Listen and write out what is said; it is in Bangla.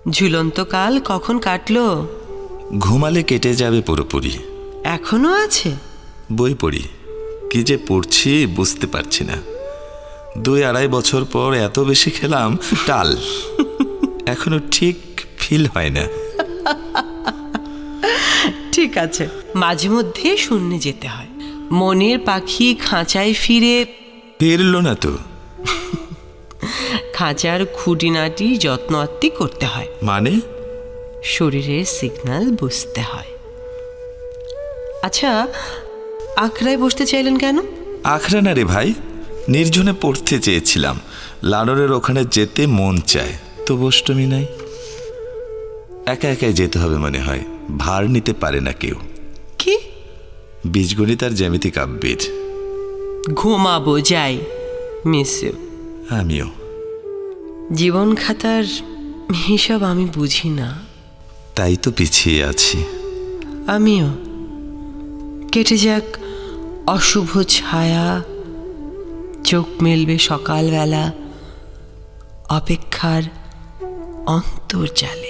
ঝুলন্ত কাল কখন কাটলো? ঘুমালে কেটে যাবে পুরোপুরি। এখনো আছে? বই পড়ি, কি যে পড়ছি বুঝতে পারছি না। 2-2.5 বছর পর এত বেশি খেলাম টাল, এখনো ঠিক ফিল হয় না। ঠিক আছে, মাঝে মধ্যে শূন্যে যেতে হয়। মনের পাখি খাঁচায় ফিরলো না তো। খাঁচার খুঁটিনাটি যত্ন আত্তি করতে হয়, মানে শরীরের সিগন্যাল বুঝতে হয়। আচ্ছা, আখড়ায় বসতে চাইলেন কেন? আখড়া না রে ভাই, নির্জনে পড়তে চেয়েছিলাম। লাড়রের ওখানে যেতে মন চায়, তো অষ্টমী নাই। একা একাই যেতে হবে মনে হয়, ভার নিতে পারে না কেউ। কি? বীজগণিত আর জ্যামিতি কাব্যের। ঘুমাবো, যাই। Miss you. আমিও। জীবন খাতার হিসাব আমি বুঝি না, তাই তো পিছিয়ে আছি। আমিও। কেটে যাক অশুভ ছায়া, চোখ মেলবে সকালবেলা অপেক্ষার অন্তর্জালে।